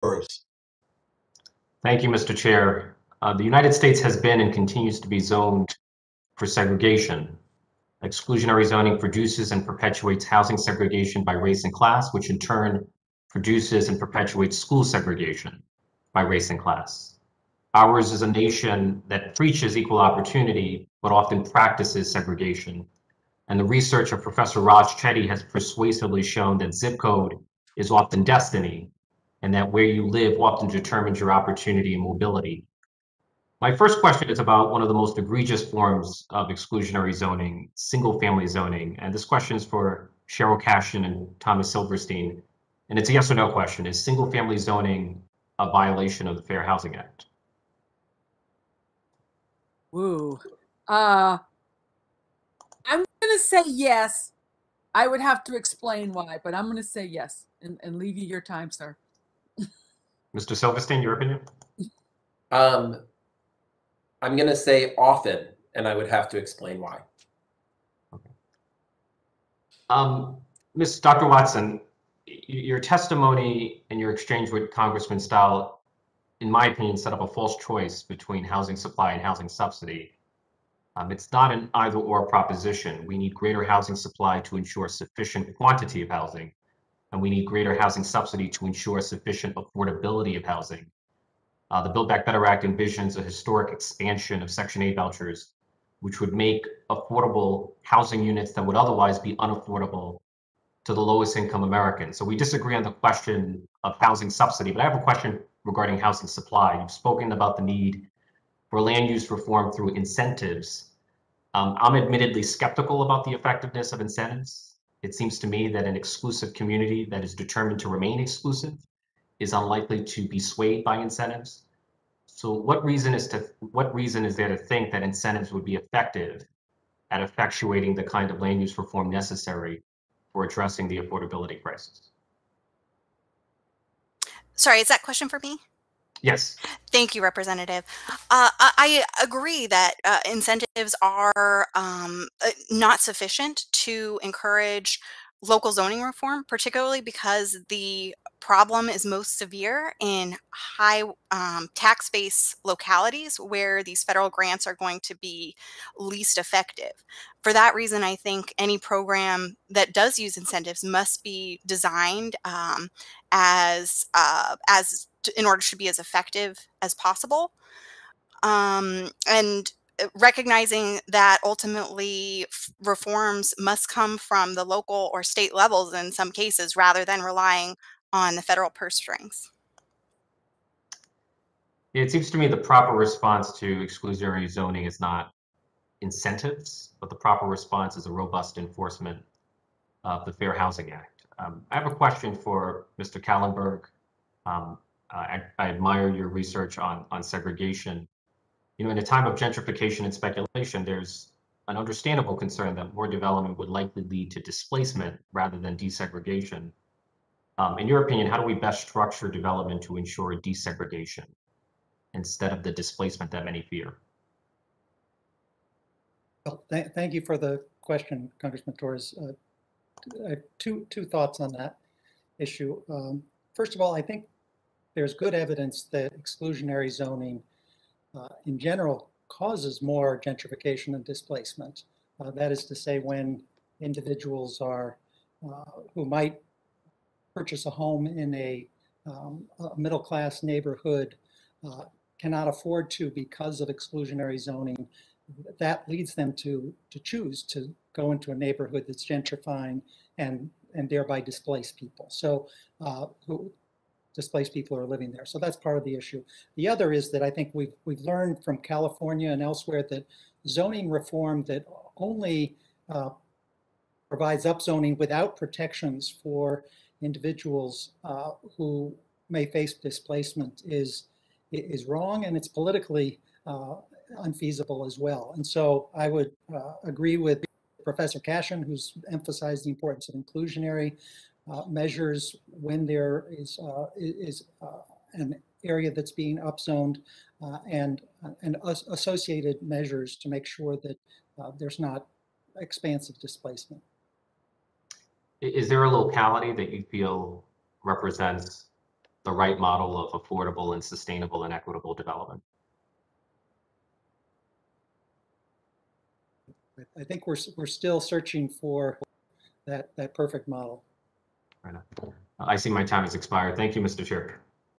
Torres. Thank you, Mr. Chair. The United States has been and continues to be zoned for segregation. Exclusionary zoning produces and perpetuates housing segregation by race and class, which in turn produces and perpetuates school segregation by race and class. Ours is a nation that preaches equal opportunity, but often practices segregation. And the research of Professor Raj Chetty has persuasively shown that zip code is often destiny, and that where you live often determines your opportunity and mobility. My first question is about one of the most egregious forms of exclusionary zoning, single-family zoning. And this question is for Cheryl Cashin and Thomas Silverstein. And it's a yes or no question. Is single-family zoning a violation of the Fair Housing Act? Woo. I'm going to say yes. I would have to explain why, but I'm going to say yes and leave you your time, sir. Mr. Silverstein, your opinion? I'm going to say often, and I would have to explain why. Okay. Dr. Watson, your testimony and your exchange with Congressman Stahl, in my opinion, set up a false choice between housing supply and housing subsidy. It's not an either-or proposition. We need greater housing supply to ensure sufficient quantity of housing, and we need greater housing subsidy to ensure sufficient affordability of housing. The Build Back Better Act envisions a historic expansion of Section 8 vouchers, which would make affordable housing units that would otherwise be unaffordable to the lowest income Americans. So we disagree on the question of housing subsidy, but I have a question regarding housing supply. You've spoken about the need for land use reform through incentives. I'm admittedly skeptical about the effectiveness of incentives. It seems to me that an exclusive community that is determined to remain exclusive is unlikely to be swayed by incentives. So what reason is there to think that incentives would be effective at effectuating the kind of land use reform necessary for addressing the affordability crisis? Sorry, is that question for me? Yes. Thank you, Representative. I agree that incentives are not sufficient to encourage local zoning reform, particularly because the problem is most severe in high tax base localities where these federal grants are going to be least effective. For that reason, I think any program that does use incentives must be designed in order to be as effective as possible. And recognizing that ultimately reforms must come from the local or state levels in some cases, rather than relying on the federal purse strings. It seems to me the proper response to exclusionary zoning is not incentives, but the proper response is a robust enforcement of the Fair Housing Act. I have a question for Mr. Kallenberg. I admire your research on segregation. You know, in a time of gentrification and speculation, there's an understandable concern that more development would likely lead to displacement rather than desegregation. In your opinion, how do we best structure development to ensure desegregation instead of the displacement that many fear? Well, thank you for the question, Congressman Torres. Two thoughts on that issue. First of all, I think there's good evidence that exclusionary zoning in general causes more gentrification and displacement. That is to say, when individuals are who might purchase a home in a middle-class neighborhood cannot afford to because of exclusionary zoning, that leads them to choose to go into a neighborhood that's gentrifying and thereby displace people. So who displaced people are living there. So that's part of the issue. The other is that I think we've learned from California and elsewhere that zoning reform that only provides upzoning without protections for individuals who may face displacement is wrong, and it's politically unfeasible as well. And so I would agree with Professor Cashin, who's emphasized the importance of inclusionary measures when there is an area that's being upzoned and associated measures to make sure that there's not expansive displacement. Is there a locality that you feel represents the right model of affordable and sustainable and equitable development. I think we're still searching for that perfect model. Right. I see my time has expired. Thank you, Mr. Chair.